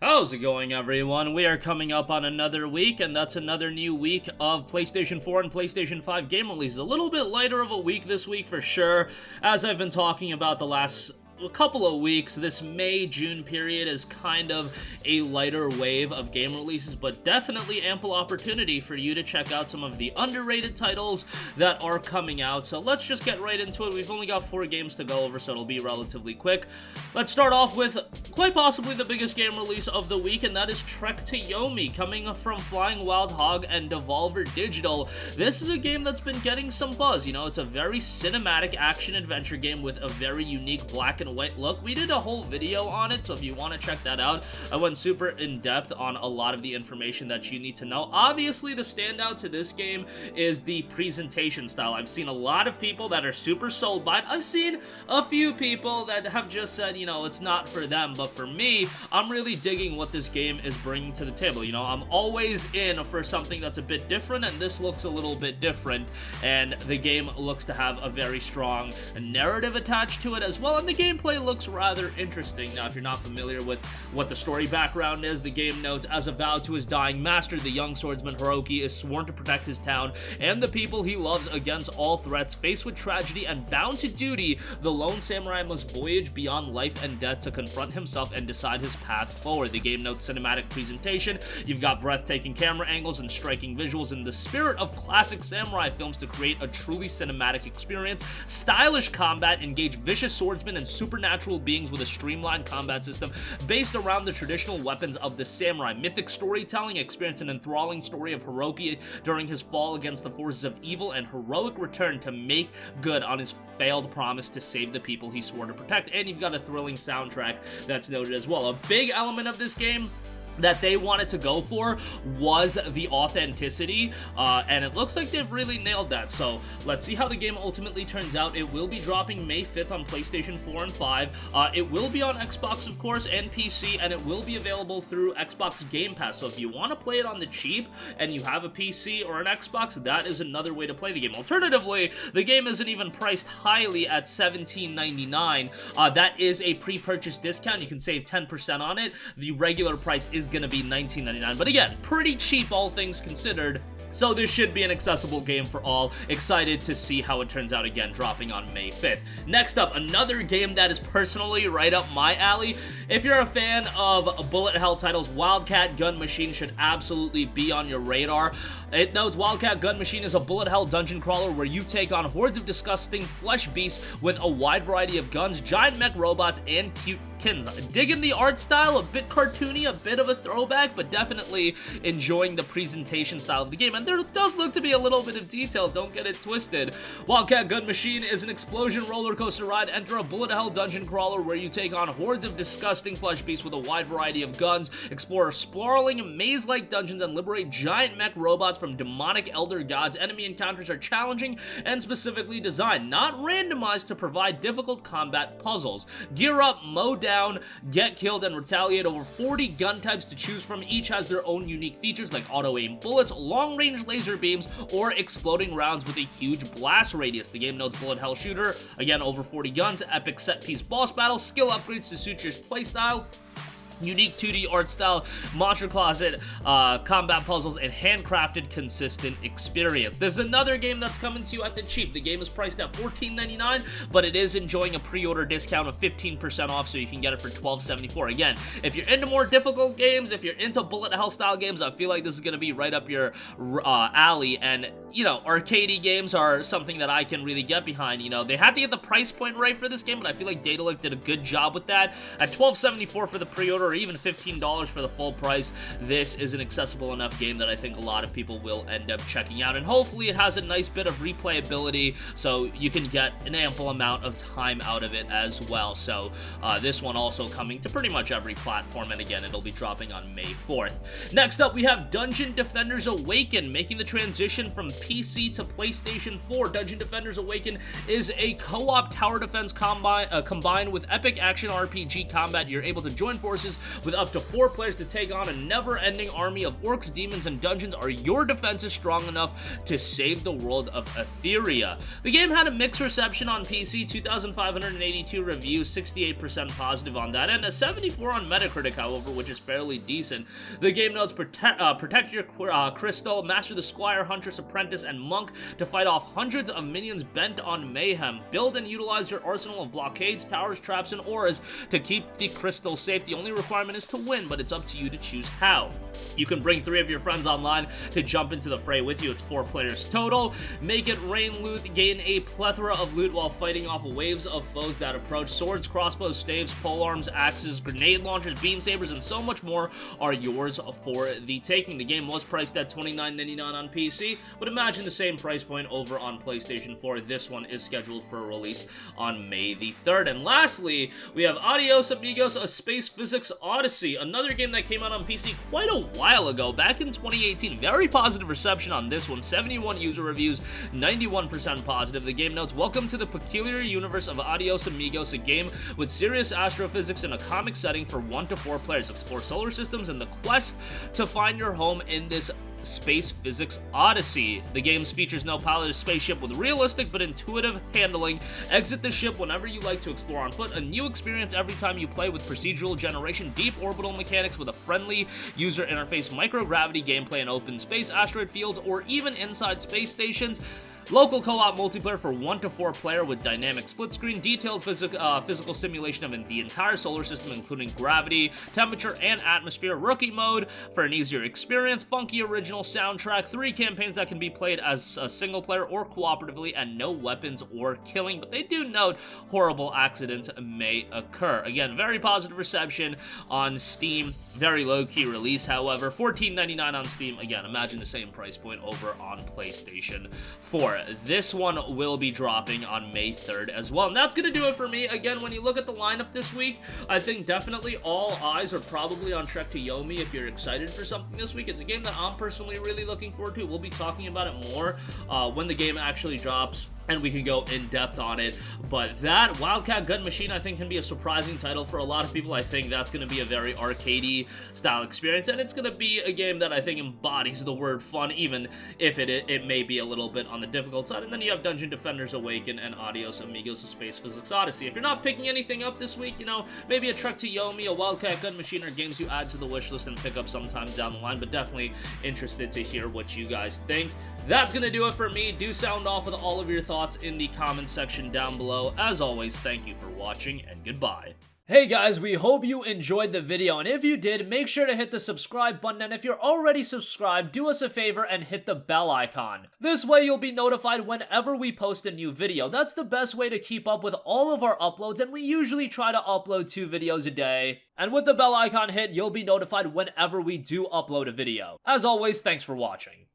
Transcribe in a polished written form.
How's it going, everyone? We are coming up on another week, and that's another new week of PlayStation 4 and PlayStation 5 game releases. A little bit lighter of a week this week for sure. As I've been talking about the last couple of weeks, this May-June period is kind of a lighter wave of game releases, but definitely ample opportunity for you to check out some of the underrated titles that are coming out. So let's just get right into it. We've only got 4 games to go over, so it'll be relatively quick. Let's start off with quite possibly the biggest game release of the week, and that is Trek to Yomi, coming from Flying Wild Hog and Devolver Digital. This is a game that's been getting some buzz. You know, it's a very cinematic action-adventure game with a very unique black and white look. We did a whole video on it, so if you want to check that out, I went super in-depth on a lot of the information that you need to know. Obviously, the standout to this game is the presentation style. I've seen a lot of people that are super sold by it. I've seen a few people that have just said, you know, it's not for them, but for me, I'm really digging what this game is bringing to the table. You know, I'm always in for something that's a bit different, and this looks a little bit different, and the game looks to have a very strong narrative attached to it as well, and the gameplay looks rather interesting. Now, if you're not familiar with what the story background is, the game notes, as a vow to his dying master, the young swordsman Hiroki is sworn to protect his town and the people he loves against all threats. Faced with tragedy and bound to duty, the lone samurai must voyage beyond life and death to confront himself and decide his path forward. The game notes cinematic presentation. You've got breathtaking camera angles and striking visuals in the spirit of classic samurai films to create a truly cinematic experience. Stylish combat, engage vicious swordsmen and supernatural beings with a streamlined combat system based around the traditional weapons of the samurai. Mythic storytelling, experience an enthralling story of Hiroki during his fall against the forces of evil and heroic return to make good on his failed promise to save the people he swore to protect. And you've got a thrilling soundtrack that's noted as well. A big element of this game that they wanted to go for was the authenticity, and it looks like they've really nailed that. So let's see how the game ultimately turns out. It will be dropping May 5th on PlayStation 4 and 5. It will be on Xbox, of course, and PC, and it will be available through Xbox Game Pass. So if you want to play it on the cheap and you have a PC or an Xbox, that is another way to play the game. Alternatively, the game isn't even priced highly at $17.99. That is a pre-purchase discount. You can save 10% on it. The regular price is going to be $19.99, but again, pretty cheap all things considered. So this should be an accessible game for all. Excited to see how it turns out, again, dropping on May 5th. Next up, another game that is personally right up my alley. If you're a fan of bullet hell titles, Wildcat Gun Machine should absolutely be on your radar. It notes Wildcat Gun Machine is a bullet hell dungeon crawler where you take on hordes of disgusting flesh beasts with a wide variety of guns, giant mech robots, and cute kittens. Digging the art style, a bit cartoony, a bit of a throwback, but definitely enjoying the presentation style of the game. And there does look to be a little bit of detail, don't get it twisted. Wildcat Gun Machine is an explosion roller coaster ride. Enter a bullet hell dungeon crawler where you take on hordes of disgusting flesh beasts with a wide variety of guns, explore sprawling maze-like dungeons, and liberate giant mech robots from demonic elder gods. Enemy encounters are challenging and specifically designed, not randomized, to provide difficult combat puzzles. Gear up, mow down, get killed, and retaliate. Over 40 gun types to choose from. Each has their own unique features like auto-aim bullets, long-range laser beams, or exploding rounds with a huge blast radius. The game notes bullet hell shooter, again, over 40 guns, epic set-piece boss battles, skill upgrades to suit your playstyle, unique 2D art style, monster closet, combat puzzles, and handcrafted consistent experience. This is another game that's coming to you at the cheap. The game is priced at $14.99, but it is enjoying a pre-order discount of 15% off, so you can get it for $12.74. Again, if you're into more difficult games, if you're into bullet hell style games, I feel like this is going to be right up your alley. And you know, arcadey games are something that I can really get behind. You know, they had to get the price point right for this game, but I feel like Daedalic did a good job with that. At $12.74 for the pre-order, or even $15 for the full price, this is an accessible enough game that I think a lot of people will end up checking out, and hopefully it has a nice bit of replayability, so you can get an ample amount of time out of it as well. So this one also coming to pretty much every platform, and again, it'll be dropping on May 4th. Next up, we have Dungeon Defenders Awaken, making the transition from PC to PlayStation 4. Dungeon Defenders Awaken is a co-op tower defense combined with epic action RPG combat. You're able to join forces with up to 4 players to take on a never-ending army of orcs, demons, and dungeons. Are your defenses strong enough to save the world of Etheria? The game had a mixed reception on PC, 2,582 reviews, 68% positive on that, and a 74 on Metacritic, however, which is fairly decent. The game notes protect your crystal, master the squire, huntress, apprentice, and monk to fight off hundreds of minions bent on mayhem. Build and utilize your arsenal of blockades, towers, traps, and auras to keep the crystal safe. The only requirement is to win, but it's up to you to choose how. You can bring 3 of your friends online to jump into the fray with you. It's 4 players total. Make it rain loot. Gain a plethora of loot while fighting off waves of foes that approach. Swords, crossbows, staves, polearms, axes, grenade launchers, beam sabers, and so much more are yours for the taking. The game was priced at $29.99 on PC, but imagine the same price point over on PlayStation 4. This one is scheduled for a release on May the 3rd. And lastly, we have Adios Amigos, a space physics Odyssey, another game that came out on PC quite a while ago, back in 2018. Very positive reception on this one, 71 user reviews, 91% positive. The game notes, welcome to the peculiar universe of Adios Amigos, a game with serious astrophysics in a comic setting for 1 to 4 players. Explore solar systems and the quest to find your home in this space physics odyssey. The game features no piloted spaceship with realistic but intuitive handling. Exit the ship whenever you like to explore on foot. A new experience every time you play with procedural generation, deep orbital mechanics with a friendly user interface, microgravity gameplay in open space, asteroid fields, or even inside space stations. Local co-op multiplayer for 1 to 4 player with dynamic split screen, detailed physical simulation of the entire solar system, including gravity, temperature, and atmosphere. Rookie mode for an easier experience. Funky original soundtrack. 3 campaigns that can be played as a single player or cooperatively, and no weapons or killing. But they do note horrible accidents may occur. Again, very positive reception on Steam. Very low-key release, however. $14.99 on Steam. Again, imagine the same price point over on PlayStation 4. This one will be dropping on May 3rd as well. And that's going to do it for me. Again, when you look at the lineup this week, I think definitely all eyes are probably on Trek to Yomi if you're excited for something this week. It's a game that I'm personally really looking forward to. We'll be talking about it more when the game actually drops, and we can go in depth on it. But that Wildcat Gun Machine, I think, can be a surprising title for a lot of people. I think that's going to be a very arcadey style experience, and it's going to be a game that I think embodies the word fun, even if it may be a little bit on the difficult side. And then you have Dungeon Defenders Awaken and Adios Amigos, a Space Physics Odyssey. If you're not picking anything up this week, you know, maybe a Trek to Yomi, a Wildcat Gun Machine, or games you add to the wish list and pick up sometime down the line, but definitely interested to hear what you guys think. That's going to do it for me. Do sound off with all of your thoughts in the comments section down below. As always, thank you for watching, and goodbye. Hey guys, we hope you enjoyed the video, and if you did, make sure to hit the subscribe button, and if you're already subscribed, do us a favor and hit the bell icon. This way you'll be notified whenever we post a new video. That's the best way to keep up with all of our uploads, and we usually try to upload 2 videos a day. And with the bell icon hit, you'll be notified whenever we do upload a video. As always, thanks for watching.